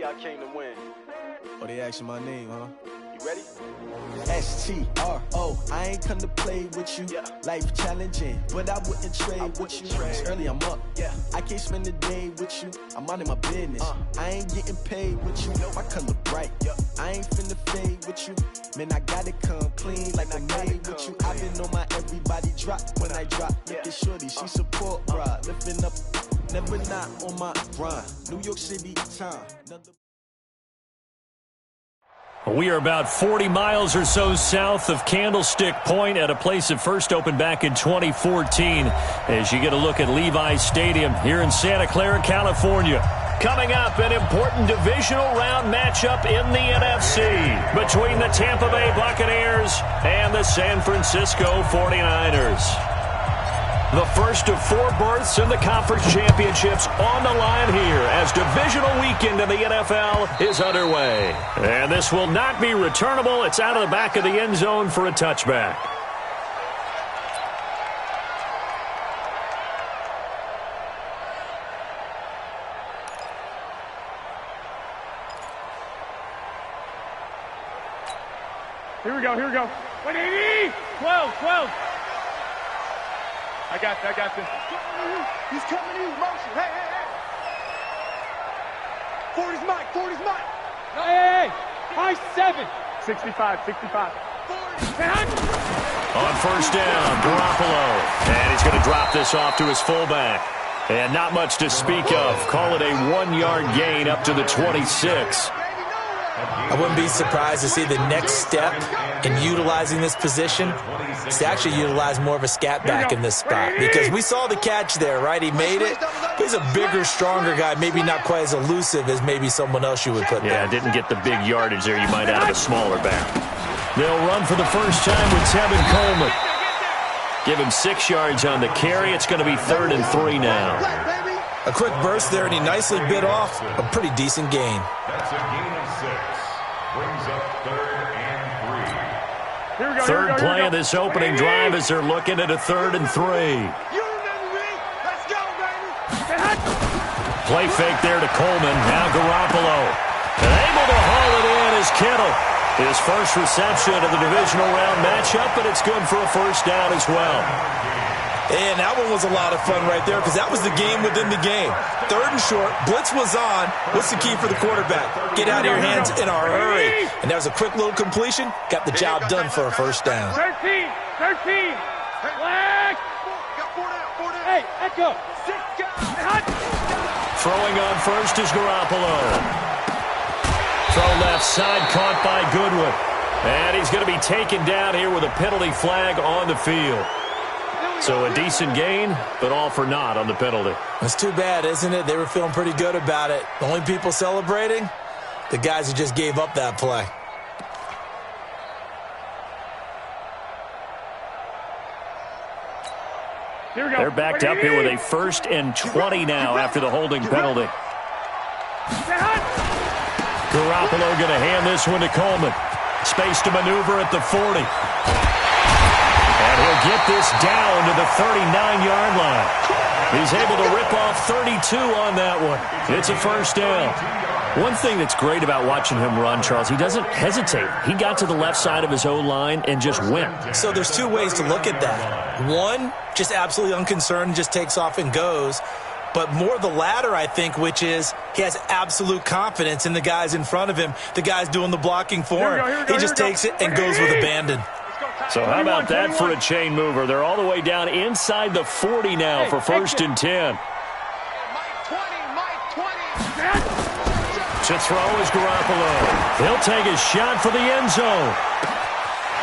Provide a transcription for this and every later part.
I came to win. Oh, they asking my name, huh? You ready? STRO, I ain't come to play with you. Life challenging, but I wouldn't trade with you. It's early, I'm up. I can't spend the day with you. I'm minding my business. I ain't getting paid with you. My color bright. I ain't finna fade with you. Man, I gotta come clean like I made with you. I've been on my everybody drop when I drop. Look at shorty, she support, bruh. Lifting up, never not on my grind. New York City time. We are about 40 miles or so south of Candlestick Point at a place that first opened back in 2014 as you get a look at Levi's Stadium here in Santa Clara, California. Coming up, an important divisional round matchup in the NFC between the Tampa Bay Buccaneers and the San Francisco 49ers. The first of 4 berths in the conference championships on the line here as divisional weekend in the NFL is underway. And this will not be returnable. It's out of the back of the end zone for a touchback. Here we go. 180! 12! I got this. He's coming in motion. Hey. 40's mine. Hey. High 7. 65. 40. On first down, Garoppolo. And he's going to drop this off to his fullback. And not much to speak of. Call it a 1-yard gain up to the 26. I wouldn't be surprised to see the next step in utilizing this position is to actually utilize more of a scat back in this spot. Because we saw the catch there, right? He made it. He's a bigger, stronger guy, maybe not quite as elusive as maybe someone else you would put there. Yeah, didn't get the big yardage there you might out of a smaller back. They'll run for the first time with Tevin Coleman. Give him 6 yards on the carry. It's going to be 3rd and 3 now. A quick burst there, and he nicely bit off a pretty decent gain. That's a gain of 6. Brings up 3rd and 3. Third play of this opening drive as they're looking at a 3rd and 3. Let's go, baby. Play fake there to Coleman. Now Garoppolo. And able to haul it in is Kittle. His first reception of the divisional round matchup, but it's good for a first down as well. And that one was a lot of fun right there because that was the game within the game. 3rd and short, blitz was on. What's the key for the quarterback? Get out of your hands in a hurry. And that was a quick little completion. Got the job done for a first down. 13. Flag. Got 4 down. Hey, echo. 6 guys. Throwing on first is Garoppolo. Throw left side, caught by Goodwin. And he's going to be taken down here with a penalty flag on the field. So a decent gain, but all for naught on the penalty. That's too bad, isn't it? They were feeling pretty good about it. The only people celebrating, the guys who just gave up that play. They're backed up here with a 1st and 20 now after the holding penalty. Garoppolo going to hand this one to Coleman. Space to maneuver at the 40. And he'll get this down to the 39-yard line. He's able to rip off 32 on that one. It's a first down. One thing that's great about watching him run, Charles, he doesn't hesitate. He got to the left side of his O-line and just went. So there's 2 ways to look at that. One, just absolutely unconcerned, just takes off and goes. But more the latter, I think, which is he has absolute confidence in the guys in front of him, the guys doing the blocking for him. He just takes it and goes with abandon. So how about that for a chain mover? They're all the way down inside the 40 now for 1st and 10. Mike 20. To throw is Garoppolo. He'll take a shot for the end zone.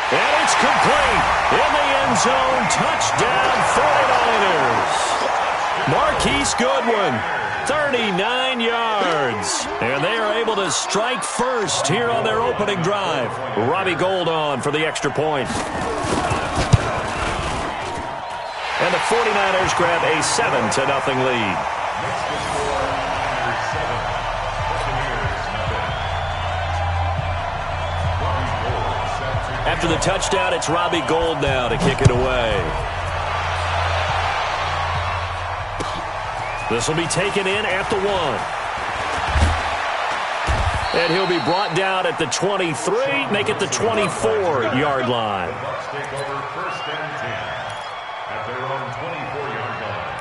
And it's complete. In the end zone, touchdown 49ers. Marquise Goodwin, 39 yards. And they are able to strike first here on their opening drive. Robbie Gould on for the extra point. And the 49ers grab a 7-0 lead. After the touchdown, it's Robbie Gould now to kick it away. This will be taken in at the 1. And he'll be brought down at the 23, make it the 24-yard line. Bucs take over 1st and 10 at their own 24-yard line.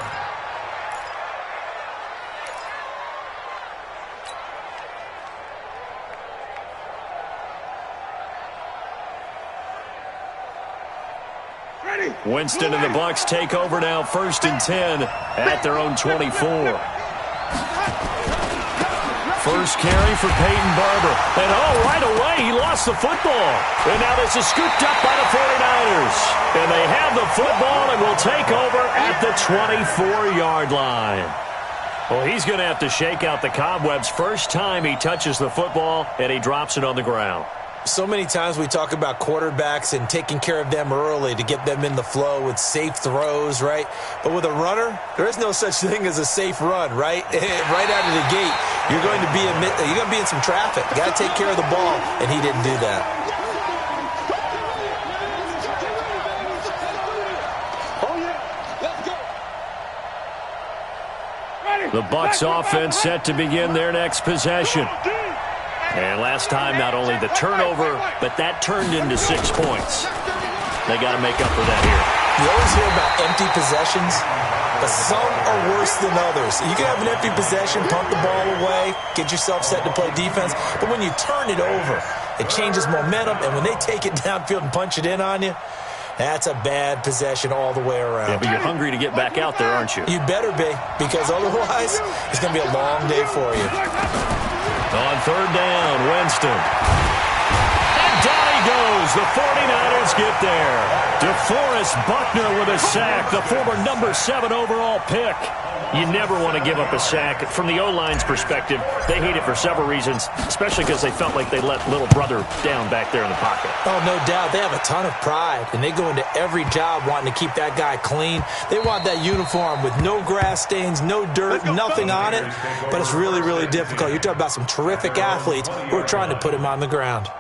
Winston and the Bucs take over now, 1st and 10 at their own 24. First carry for Peyton Barber. And right away, he lost the football. And now this is scooped up by the 49ers. And they have the football and will take over at the 24-yard line. Well, he's going to have to shake out the cobwebs first time he touches the football, and he drops it on the ground. So many times we talk about quarterbacks and taking care of them early to get them in the flow with safe throws, right? But with a runner, there is no such thing as a safe run, right? Right out of the gate, you're going to be in some traffic. You got to take care of the ball, and he didn't do that. The Bucs offense set to begin their next possession. And last time, not only the turnover, but that turned into 6 points. They got to make up for that here. You always hear about empty possessions, but some are worse than others. You can have an empty possession, pump the ball away, get yourself set to play defense, but when you turn it over, it changes momentum, and when they take it downfield and punch it in on you, that's a bad possession all the way around. Yeah, but you're hungry to get back out there, aren't you? You better be, because otherwise, it's going to be a long day for you. On 3rd down, Winston. And down he goes. The 49ers get there. DeForest Buckner with a sack, the former number 7 overall pick. You never want to give up a sack. From the O-line's perspective, they hate it for several reasons, especially because they felt like they let little brother down back there in the pocket. Oh, no doubt. They have a ton of pride, and they go into every job wanting to keep that guy clean. They want that uniform with no grass stains, no dirt, nothing on it, but it's really, really difficult. You're talking about some terrific athletes who are trying to put him on the ground.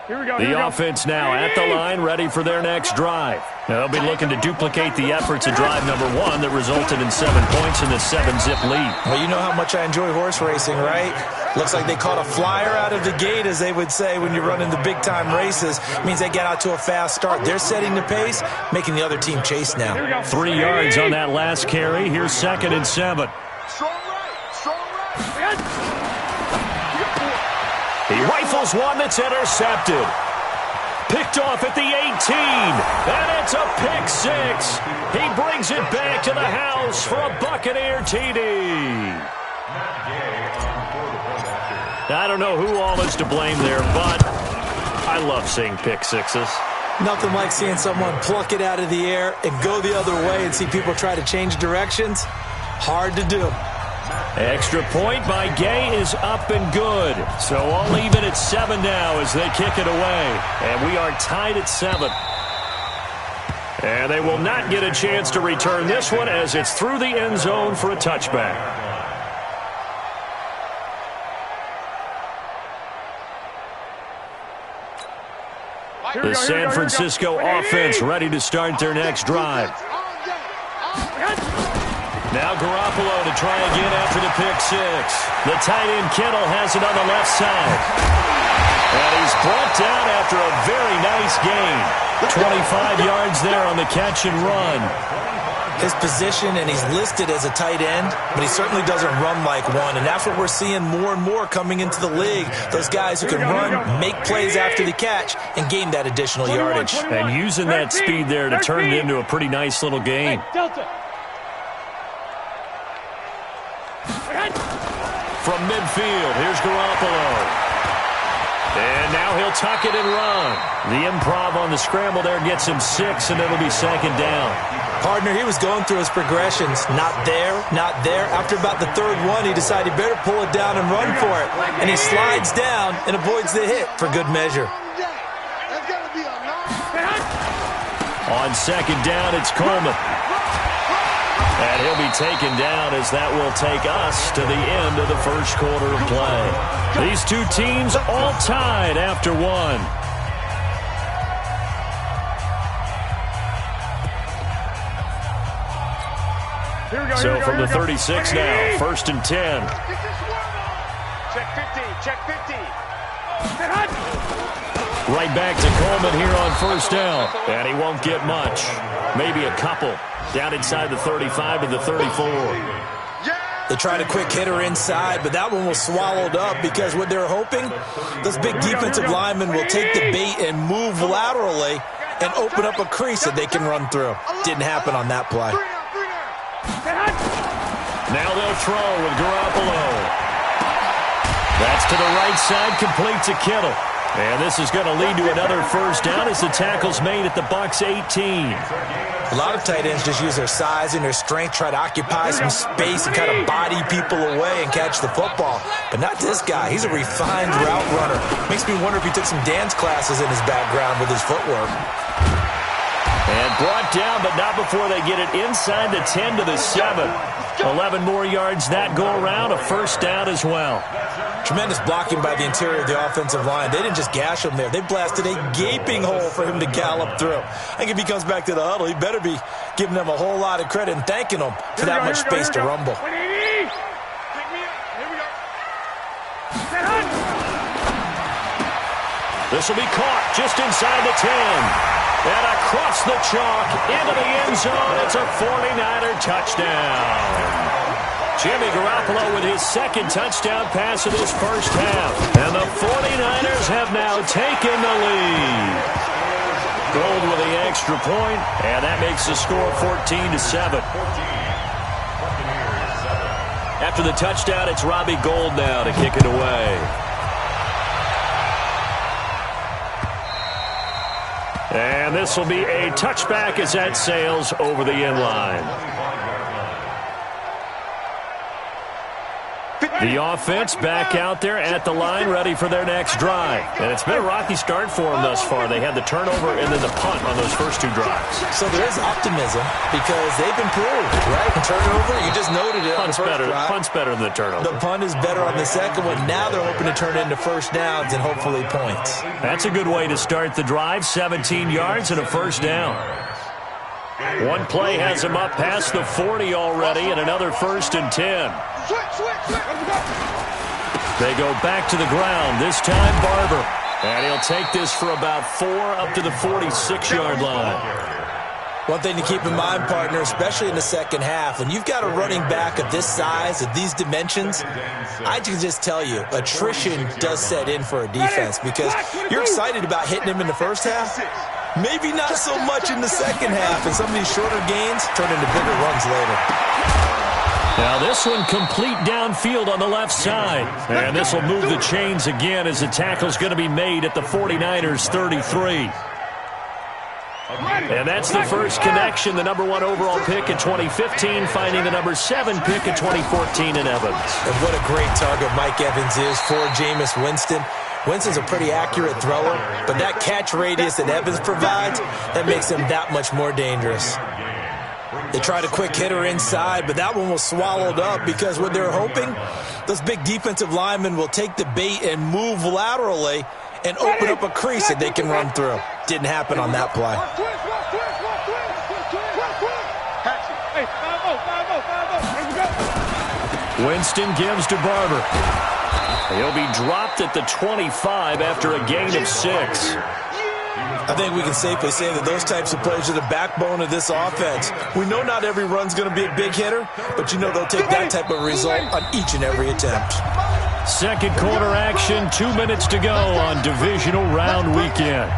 The offense now at the line, ready for their next drive. They'll be looking to duplicate the efforts of drive number 1 that resulted in 7 points in the 7-zip lead. Well, you know how much I enjoy horse racing, right? Looks like they caught a flyer out of the gate, as they would say when you're running the big-time races. It means they get out to a fast start. They're setting the pace, making the other team chase now. 3 yards on that last carry. Here's 2nd and 7. Strong right. Strong right. He rifles one that's intercepted. Picked off at the 18. And it's a pick 6. He brings it back to the house for a Buccaneer TD. I don't know who all is to blame there, but I love seeing pick 6s. Nothing like seeing someone pluck it out of the air and go the other way and see people try to change directions. Hard to do. Extra point by Gay is up and good. So all even at 7 now as they kick it away. And we are tied at 7. And they will not get a chance to return this one as it's through the end zone for a touchback. The San Francisco offense ready to start their next drive. Now Garoppolo to try again after the pick 6. The tight end Kittle has it on the left side. And he's brought down after a very nice gain. 25 yards there on the catch and run. His position, and he's listed as a tight end, but he certainly doesn't run like one, and that's what we're seeing more and more coming into the league. Those guys who can run, make plays after the catch, and gain that additional yardage. And using that speed there to turn it into a pretty nice little game. From midfield, here's Garoppolo. And now he'll tuck it and run. The improv on the scramble there gets him 6, and it'll be 2nd down. Partner, he was going through his progressions. Not there, not there. After about the 3rd one, he decided he better pull it down and run for it. And he slides down and avoids the hit for good measure. On 2nd down, it's Coleman. And he'll be taken down as that will take us to the end of the first quarter of play. These two teams all tied after 1. So from the 36 now, 1st and 10. Check 50, check 50. Right back to Coleman here on 1st down. And he won't get much. Maybe a couple. Down inside the 35 to the 34. They tried a quick hitter inside, but that one was swallowed up because what they're hoping, those big defensive linemen will take the bait and move laterally and open up a crease that they can run through. Didn't happen on that play. Now they'll throw with Garoppolo. That's to the right side, complete to Kittle. And this is going to lead to another 1st down as the tackle's made at the Bucs 18. A lot of tight ends just use their size and their strength, try to occupy some space and kind of body people away and catch the football. But not this guy. He's a refined route runner. Makes me wonder if he took some dance classes in his background with his footwork. And brought down, but not before they get it inside the 10 to the 7. 11 more yards that go around, a 1st down as well. Tremendous blocking by the interior of the offensive line. They didn't just gash him there. They blasted a gaping hole for him to gallop through. I think if he comes back to the huddle, he better be giving them a whole lot of credit and thanking them for that much space to rumble. This will be caught just inside the 10. And across the chalk into the end zone. It's a 49er touchdown. Jimmy Garoppolo with his 2nd touchdown pass of this 1st half. And the 49ers have now taken the lead. Gold with the extra point, and that makes the score 14 to 7. After the touchdown, it's Robbie Gould now to kick it away. And this will be a touchback as that sails over the end line. The offense back out there at the line, ready for their next drive. And it's been a rocky start for them thus far. They had the turnover and then the punt on those first 2 drives. So there is optimism because they've improved, right? The turnover, you just noted it. Punt's better than the turnover. The punt is better on the second one. Now they're hoping to turn it into 1st downs and hopefully points. That's a good way to start the drive. 17 yards and a 1st down. One play has him up past the 40 already, and another 1st and 10. They go back to the ground, this time Barber. And he'll take this for about 4 up to the 46-yard line. One thing to keep in mind, partner, especially in the second half, when you've got a running back of this size, of these dimensions, I can just tell you, attrition does set in for a defense because you're excited about hitting him in the first half. Maybe not so much in the second half, and some of these shorter gains turn into bigger runs later. Now this one complete downfield on the left side. And this will move the chains again as the tackle's going to be made at the 49ers 33. And that's the first connection, the number 1 overall pick in 2015, finding the number 7 pick in 2014 in Evans. And what a great target Mike Evans is for Jameis Winston. Winston's a pretty accurate thrower, but that catch radius that Evans provides, that makes him that much more dangerous. They tried a quick hitter inside, but that one was swallowed up because what they're hoping, those big defensive linemen will take the bait and move laterally and open up a crease that they can run through. Didn't happen on that play. Winston gives to Barber. He'll be dropped at the 25 after a gain of 6. I think we can safely say that those types of plays are the backbone of this offense. We know not every run's going to be a big hitter, but you know they'll take that type of result on each and every attempt. Second quarter action, 2 minutes to go on divisional round weekend.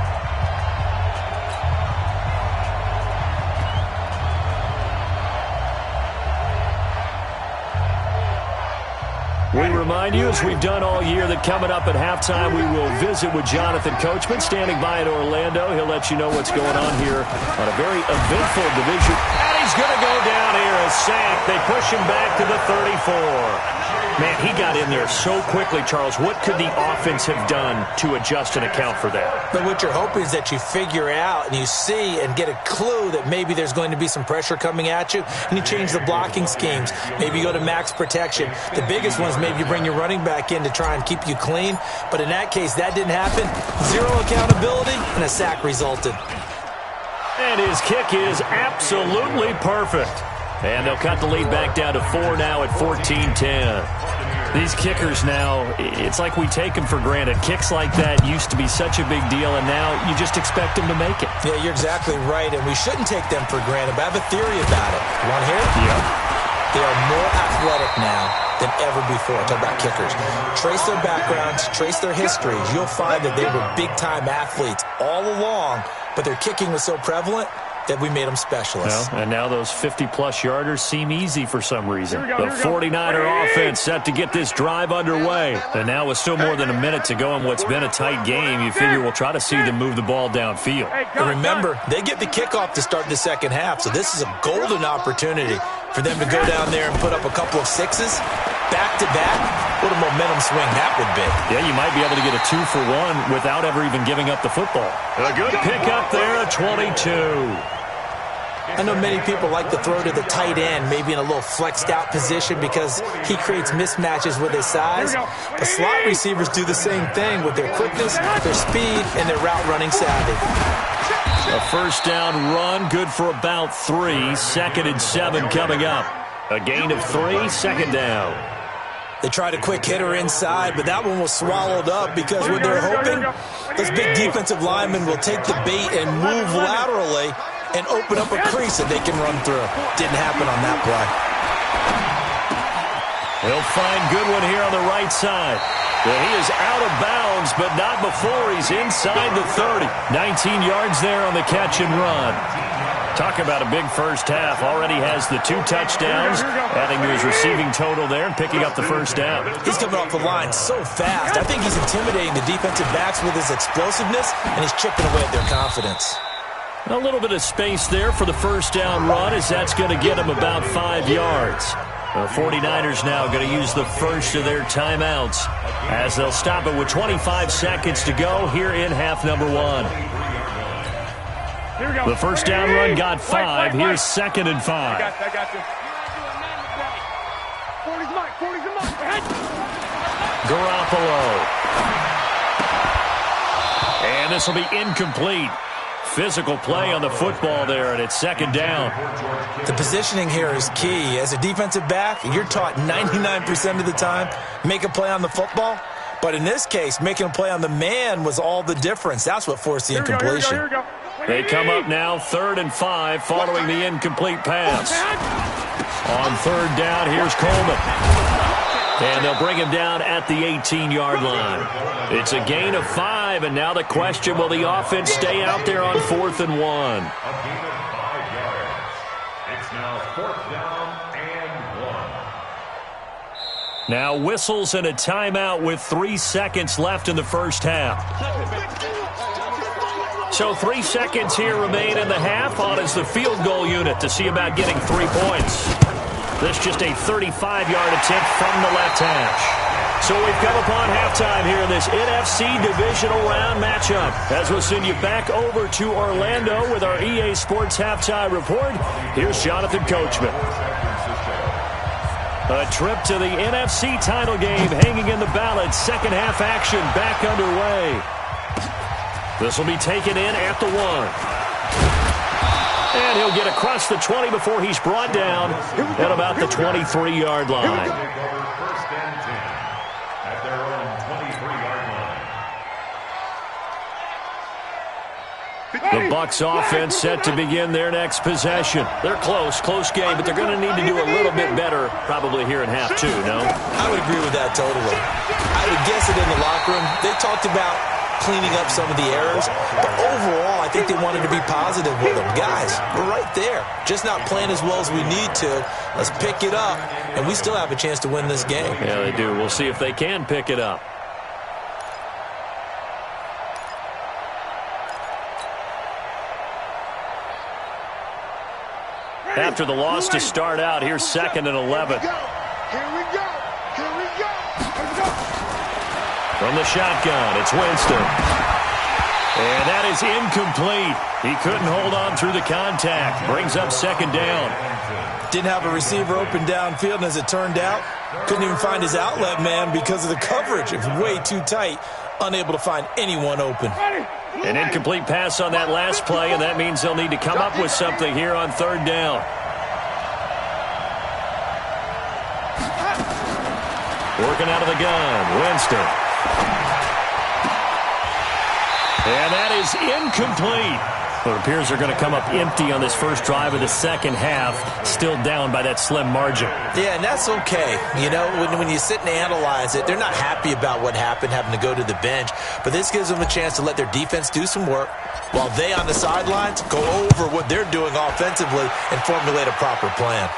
We remind you, as we've done all year, that coming up at halftime, we will visit with Jonathan Coachman, standing by in Orlando. He'll let you know what's going on here on a very eventful division. And he's going to go down here, a sack. They push him back to the 34. Man, he got in there so quickly, Charles. What could the offense have done to adjust and account for that? But what you're hoping is that you figure out and you see and get a clue that maybe there's going to be some pressure coming at you, and you change the blocking schemes. Maybe you go to max protection. The biggest one is maybe you bring your running back in to try and keep you clean. But in that case, that didn't happen. Zero accountability, and a sack resulted. And his kick is absolutely perfect. And they'll cut the lead back down to 4 now at 14-10. These kickers now, it's like we take them for granted. Kicks like that used to be such a big deal, and now you just expect them to make it. Yeah, you're exactly right, and we shouldn't take them for granted, but I have a theory about it. You want to hear it? Yep. They are more athletic now than ever before. Talk about kickers. Trace their backgrounds, trace their histories. You'll find that they were big-time athletes all along, but their kicking was so prevalent that we made them specialists. Well, and now those 50-plus yarders seem easy for some reason. The 49er offense set to get this drive underway. And now with still more than a minute to go in what's been a tight game, you figure we'll try to see them move the ball downfield. And remember, they get the kickoff to start the second half, so this is a golden opportunity for them to go down there and put up a couple of sixes back-to-back. What a momentum swing that would be. Yeah, you might be able to get a 2-for-1 without ever even giving up the football. A good pickup there at 22. I know many people like to throw to the tight end, maybe in a little flexed out position because he creates mismatches with his size. But slot receivers do the same thing with their quickness, their speed, and their route running savvy. A first down run, good for about 3. 2nd and 7 coming up. A gain of 3, second down. They tried a quick hitter inside, but that one was swallowed up because what they're hoping, those big defensive linemen will take the bait and move laterally and open up a crease that they can run through. Didn't happen on that play. He'll find Goodwin here on the right side. Well, he is out of bounds, but not before he's inside the 30. 19 yards there on the catch and run. Talk about a big first half. Already has the 2 touchdowns, adding to his receiving total there and picking up the first down. He's coming off the line so fast. I think he's intimidating the defensive backs with his explosiveness, and he's chipping away at their confidence. A little bit of space there for the first down run, as that's going to get him about 5 yards. The 49ers now going to use the first of their timeouts as they'll stop it with 25 seconds to go here in half number 1. The first down run got 5. Here's 2nd and 5. I got you. 40's mine. 40's mine. Garoppolo. And this will be incomplete. Physical play on the football there, and it's 2nd down. The positioning here is key. As a defensive back, you're taught 99% of the time, make a play on the football. But in this case, making a play on the man was all the difference. That's what forced the incompletion. Here we go. They come up now 3rd and 5 following the incomplete pass. On 3rd down, here's Coleman. And they'll bring him down at the 18-yard line. It's a gain of 5, and now the question, will the offense stay out there on 4th and 1? A gain of 5 yards. It's now 4th down and 1. Now whistles and a timeout with 3 seconds left in the first half. So 3 seconds here remain in the half. On is the field goal unit to see about getting 3 points. This just a 35-yard attempt from the left hash. So we've come upon halftime here in this NFC Divisional Round matchup. As we'll send you back over to Orlando with our EA Sports Halftime Report, here's Jonathan Coachman. A trip to the NFC title game hanging in the balance. Second half action back underway. This will be taken in at the 1. And he'll get across the 20 before he's brought down at about the 23-yard line. First and 10 at their own 23-yard line. The Bucs offense set to begin their next possession. They're close game, but they're going to need to do a little bit better probably here in half 2, no? I would agree with that totally. I would guess it in the locker room. They talked about cleaning up some of the errors, but overall, I think they wanted to be positive with them. Guys, we're right there. Just not playing as well as we need to. Let's pick it up, and we still have a chance to win this game. Yeah, they do. We'll see if they can pick it up. After the loss to start out, here's 2nd and 11. Here we go. From the shotgun, it's Winston. And that is incomplete. He couldn't hold on through the contact. Brings up 2nd down. Didn't have a receiver open downfield, and as it turned out, couldn't even find his outlet man because of the coverage. It was way too tight, unable to find anyone open. An incomplete pass on that last play, and that means they'll need to come up with something here on 3rd down. Working out of the gun, Winston. And that is incomplete. Well, it appears they're going to come up empty on this first drive of the second half, still down by that slim margin. Yeah, and that's okay. You know, when you sit and analyze it, they're not happy about what happened, having to go to the bench. But this gives them a chance to let their defense do some work while they on the sidelines go over what they're doing offensively and formulate a proper plan.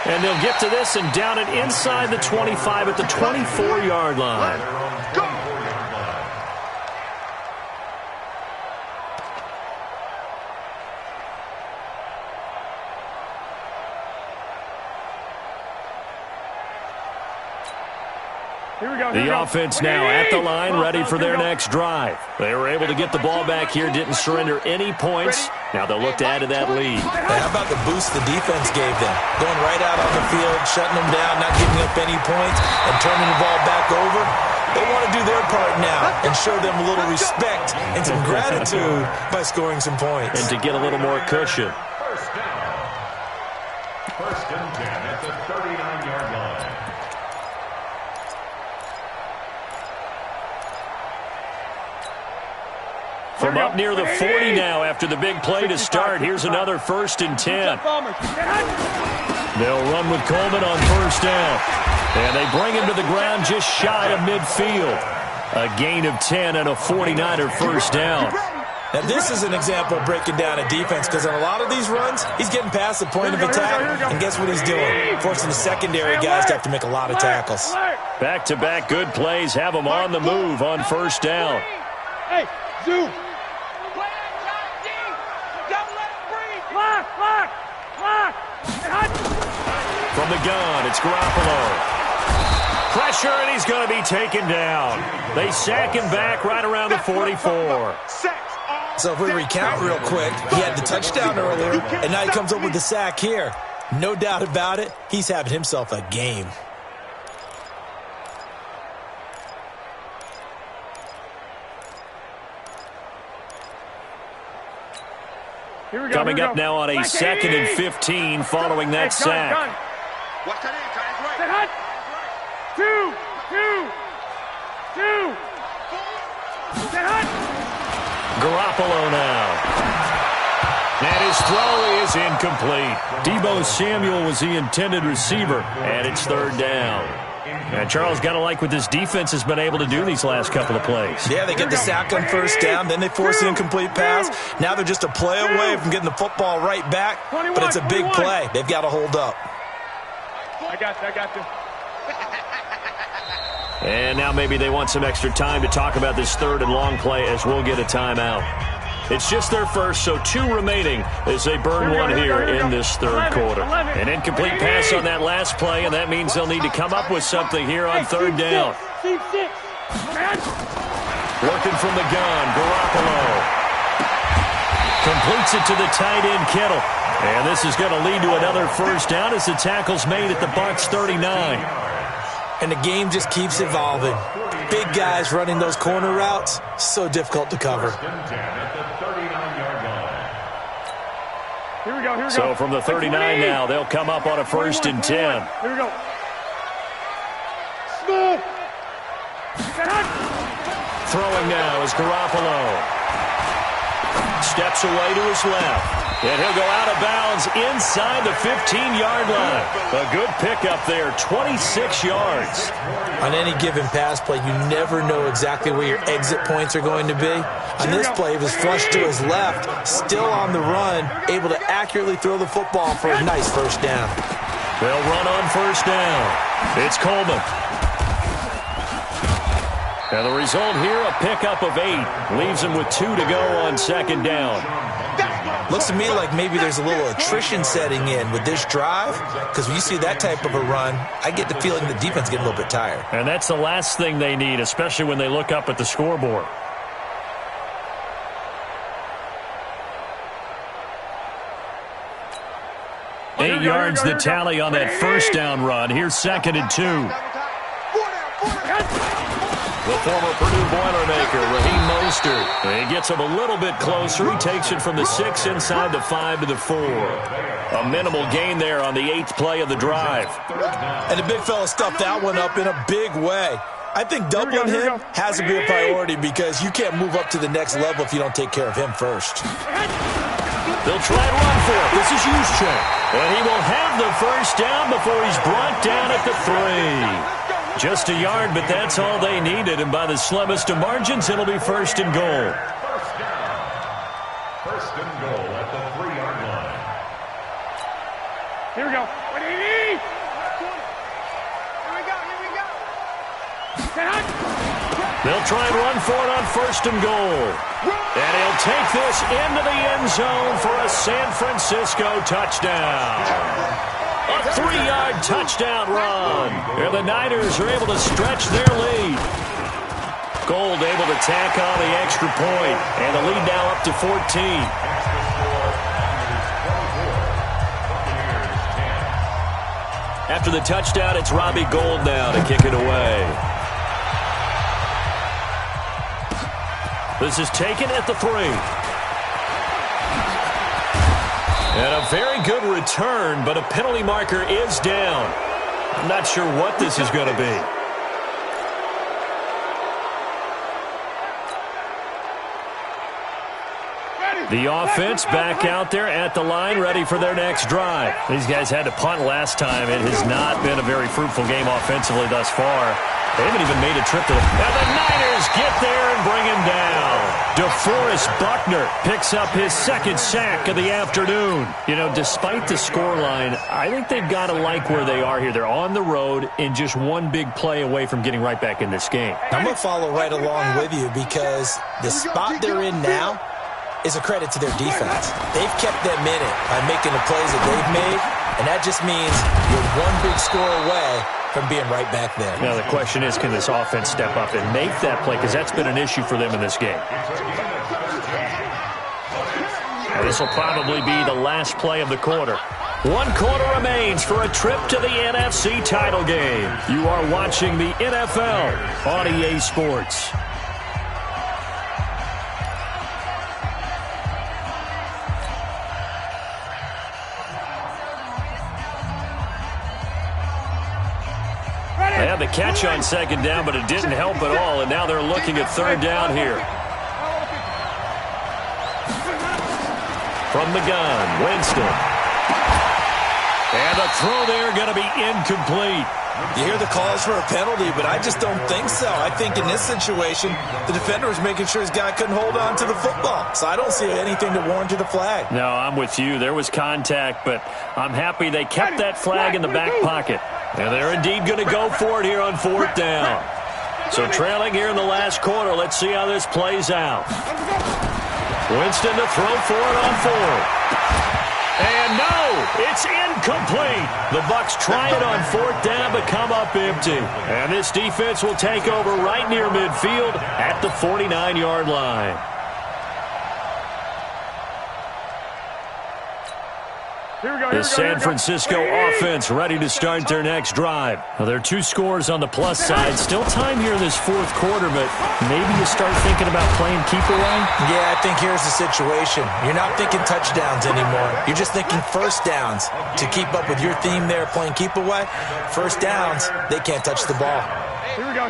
And they'll get to this and down it inside the 25 at the 24-yard line. Go! The offense now at the line, ready for their next drive. They were able to get the ball back here, didn't surrender any points. Now they'll look to add to that lead. Hey, how about the boost the defense gave them? Going right out on the field, shutting them down, not giving up any points, and turning the ball back over. They want to do their part now and show them a little respect and some gratitude by scoring some points. And to get a little more cushion. First down. First and 10 at the 39-yard line. From up near the 40 now after the big play to start. Here's another 1st and 10. They'll run with Coleman on first down. And they bring him to the ground just shy of midfield. A gain of 10 and a 49er first down. Now this is an example of breaking down a defense, because on a lot of these runs, he's getting past the point of attack, and guess what he's doing? Forcing the secondary guys to have to make a lot of tackles. Back-to-back good plays have them on the move on first down. Hey, zoom. From the gun, it's Garoppolo. Pressure, and he's going to be taken down. They sack him back right around the 44. So if we recount real quick, he had the touchdown earlier, and now he comes up with the sack here. No doubt about it, he's having himself a game. Coming up now on a 2nd and 15 following that sack. Watch that in, right. 2. Garoppolo now. And his throw is incomplete. Deebo Samuel was the intended receiver, and it's 3rd down. And Charles, got to like what this defense has been able to do these last couple of plays. Yeah, they get the sack on first down, then they force the incomplete pass. Now they're just a play away from getting the football right back, but it's a big play. They've got to hold up. I got you. And now maybe they want some extra time to talk about this 3rd and long play, as we'll get a timeout. It's just their first, so 2 remaining as they burn one here in this 3rd quarter. An incomplete pass on that last play, and that means they'll need to come up with something here on 3rd down. Working from the gun, Garoppolo. Completes it to the tight end, Kittle. And this is going to lead to another first down as the tackle's made at the Bucs 39. And the game just keeps evolving. Big guys running those corner routes, so difficult to cover. Here we go. So from the 39 now, they'll come up on a 1st and 10. Here we go. Small. Throwing now is Garoppolo. Steps away to his left. And he'll go out of bounds inside the 15-yard line. A good pickup there, 26 yards. On any given pass play, you never know exactly where your exit points are going to be. On this play, he was flushed to his left, still on the run, able to accurately throw the football for a nice first down. They'll run on first down. It's Coleman. And the result here, a pickup of 8. Leaves him with 2 to go on 2nd down. Looks to me like maybe there's a little attrition setting in with this drive, because when you see that type of a run, I get the feeling the defense getting a little bit tired. And that's the last thing they need, especially when they look up at the scoreboard. Eight yards the tally on that first down run. Here's 2nd and 2. the former Purdue Boilermaker, Raheem Mostert. He gets him a little bit closer. He takes it from the 6 inside the 5 to the 4. A minimal gain there on the 8th play of the drive. And the big fella stuffed that one up in a big way. I think doubling him has to be a priority because you can't move up to the next level if you don't take care of him first. They'll try and run for it. This is Juszczyk. And he will have the first down before he's brought down at the 3. Just a yard, but that's all they needed. And by the slimmest of margins, it'll be 1st and goal. First and goal at the 3-yard line. Here we go. Here we go. They'll try and run for it on 1st and goal. And he'll take this into the end zone for a San Francisco touchdown. A 3-yard touchdown run. And the Niners are able to stretch their lead. Gold able to tack on the extra point. And the lead now up to 14. After the touchdown, it's Robbie Gould now to kick it away. This is taken at the 3. And a very good return, but a penalty marker is down. I'm not sure what this is going to be. The offense back out there at the line, ready for their next drive. These guys had to punt last time. It has not been a very fruitful game offensively thus far. They haven't even made a trip to the... And the Niners get there and bring him down. DeForest Buckner picks up his 2nd sack of the afternoon. You know, despite the scoreline, I think they've got to like where they are here. They're on the road and just one big play away from getting right back in this game. I'm going to follow right along with you because the spot they're in now is a credit to their defense. They've kept them in it by making the plays that they've made, and that just means you're one big score away from being right back there. Now the question is, can this offense step up and make that play? Because that's been an issue for them in this game. This will probably be the last play of the quarter. 1 quarter remains for a trip to the NFC title game. You are watching the NFL on EA Sports. They had the catch on 2nd down, but it didn't help at all, and now they're looking at 3rd down here. From the gun, Winston. And the throw there going to be incomplete. You hear the calls for a penalty, but I just don't think so. I think in this situation, the defender was making sure his guy couldn't hold on to the football. So I don't see anything to warrant a flag. No, I'm with you. There was contact, but I'm happy they kept that flag in the back pocket. And they're indeed going to go for it here on 4th down. So trailing here in the last quarter, let's see how this plays out. Winston to throw for it on 4th. And no, it's incomplete. The Bucs try it on 4th down, but come up empty. And this defense will take over right near midfield at the 49-yard line. The San Francisco offense ready to start their next drive. Well, there are 2 scores on the plus side. Still time here in this 4th quarter, but maybe you start thinking about playing keep away? Yeah, I think here's the situation. You're not thinking touchdowns anymore. You're just thinking 1st downs. To keep up with your theme there, playing keep away, 1st downs, they can't touch the ball. Here we go.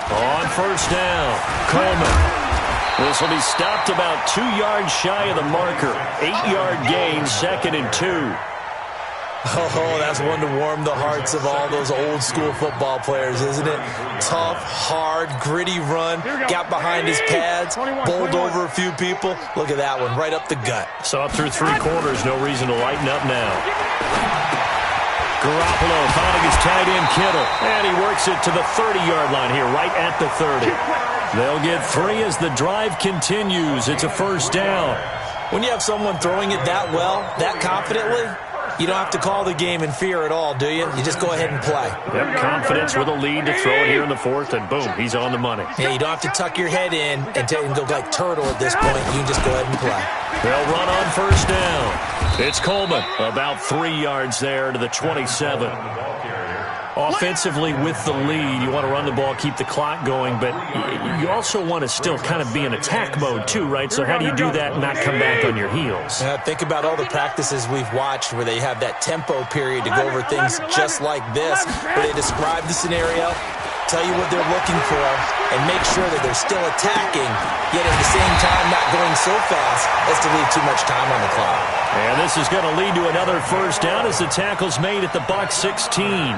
On 1st down, Coleman. This will be stopped about 2 yards shy of the marker. 8-yard gain, 2nd and 2. Oh, that's one to warm the hearts of all those old school football players, isn't it? Tough, hard, gritty run, got behind his pads, bowled over a few people. Look at that one, right up the gut. So up through 3 quarters, no reason to lighten up now. Garoppolo finding his tight end Kittle, and he works it to the 30-yard line here, right at the 30. They'll get 3 as the drive continues. It's a 1st down. When you have someone throwing it that well, that confidently, You don't have to call the game in fear at all, do you? You just go ahead and play. Yep, confidence with a lead to throw it here in the fourth, and boom, he's on the money. Yeah, you don't have to tuck your head in and go like turtle at this point. You can just go ahead and play. They'll run on first down. It's Coleman, about 3 yards there to the 27. Offensively with the lead, you want to run the ball, keep the clock going, but you also want to still kind of be in attack mode too, right? So how do you do that and not come back on your heels? Think about all the practices we've watched where they have that tempo period to go over things just like this, where they describe the scenario, tell you what they're looking for, and make sure that they're still attacking, yet at the same time not going so fast as to leave too much time on the clock. And this is going to lead to another first down as the tackle's made at the Bucs 16.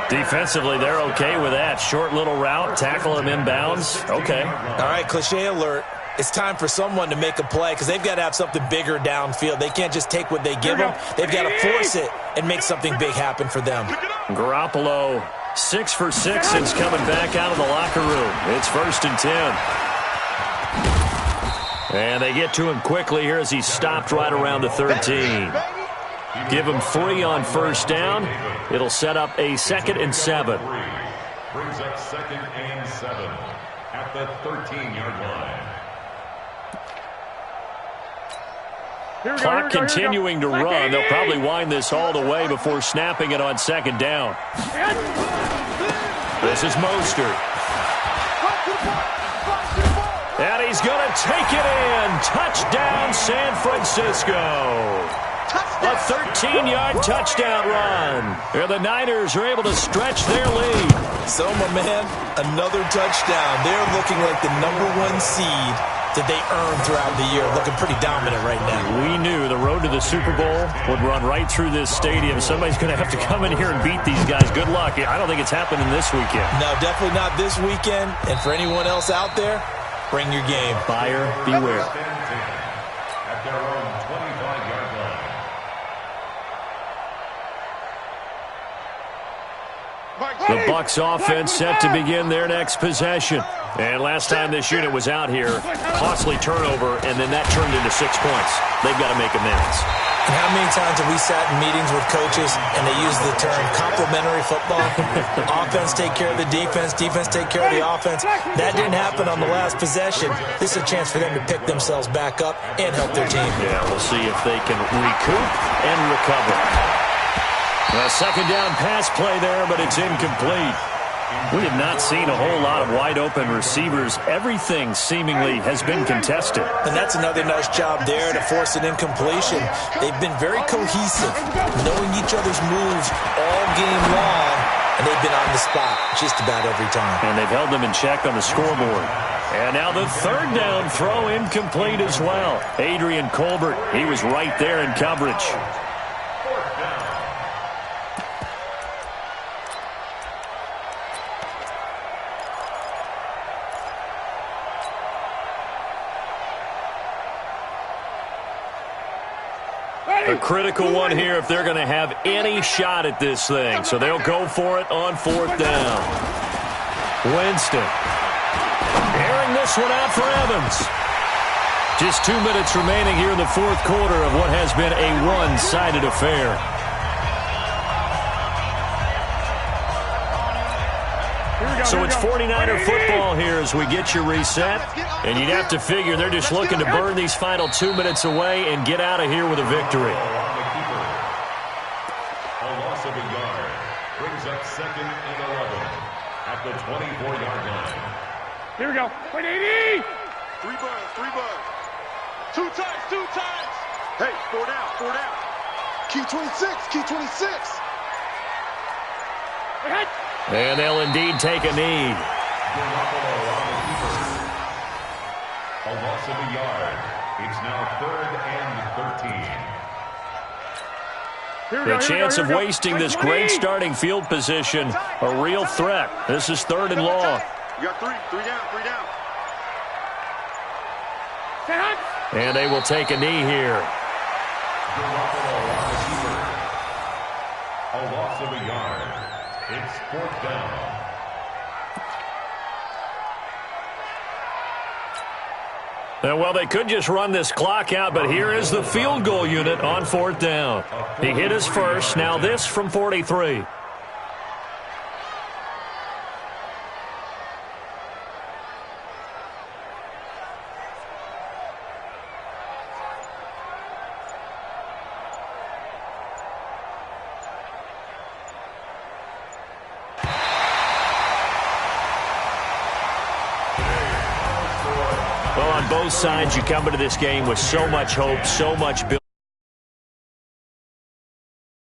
Defensively, they're okay with that. Short little route, tackle him inbounds. Okay. All right, cliche alert. It's time for someone to make a play because they've got to have something bigger downfield. They can't just take what they give them. They've got to force it and make something big happen for them. Garoppolo, 6 for 6 since coming back out of the locker room. It's 1st and 10. And they get to him quickly here as he stopped right around the 13. Give him 3 on first down. It'll set up a 2nd and 7. Brings up 2nd and 7 at the 13-yard line. Clock continuing to run. They'll probably wind this all the way before snapping it on 2nd down. This is Mostert. And he's going to take it in. Touchdown, San Francisco. A 13-yard touchdown run. And the Niners are able to stretch their lead. So, my man, another touchdown. They're looking like the #1 seed that they earned throughout the year. Looking pretty dominant right now. We knew the road to the Super Bowl would run right through this stadium. Somebody's going to have to come in here and beat these guys. Good luck. I don't think it's happening this weekend. No, definitely not this weekend. And for anyone else out there, bring your game. Buyer beware. At their own 25-yard line. The Bucs offense set to begin their next possession. And last time this unit was out here, costly turnover, and then that turned into 6 points. They've got to make amends. And how many times have we sat in meetings with coaches and they use the term complementary football? Offense take care of the defense, defense take care of the offense. That didn't happen on the last possession. This is a chance for them to pick themselves back up and help their team. Yeah, we'll see if they can recoup and recover. A 2nd down pass play there, but it's incomplete. We have not seen a whole lot of wide-open receivers. Everything seemingly has been contested. And that's another nice job there to force an incompletion. They've been very cohesive, knowing each other's moves all game long, and they've been on the spot just about every time. And they've held them in check on the scoreboard. And now the 3rd down throw incomplete as well. Adrian Colbert, he was right there in coverage. A critical one here if they're going to have any shot at this thing. So they'll go for it on 4th down. Winston. Airing this one out for Evans. Just 2 minutes remaining here in the 4th quarter of what has been a one-sided affair. So it's 49er football here as we get your reset. And you'd have to figure they're just looking to burn these final 2 minutes away and get out of here with a victory. A loss of a yard brings up 2nd and 11 at the 24-yard line. Here we go. 180! 3 bugs. 2 times. Hey, 4 down. Key 26. And they'll indeed take a knee. A loss of a yard. It's now 3rd and 13. The chance of wasting this great starting field position, a real threat. This is 3rd and long. You got 3 down. And they will take a knee here. A loss of a yard. It's 4th down. Well, they could just run this clock out, but here is the field goal unit on 4th down. He hit his first. Now this from 43. Well, on both sides, you come into this game with so much hope, so much build.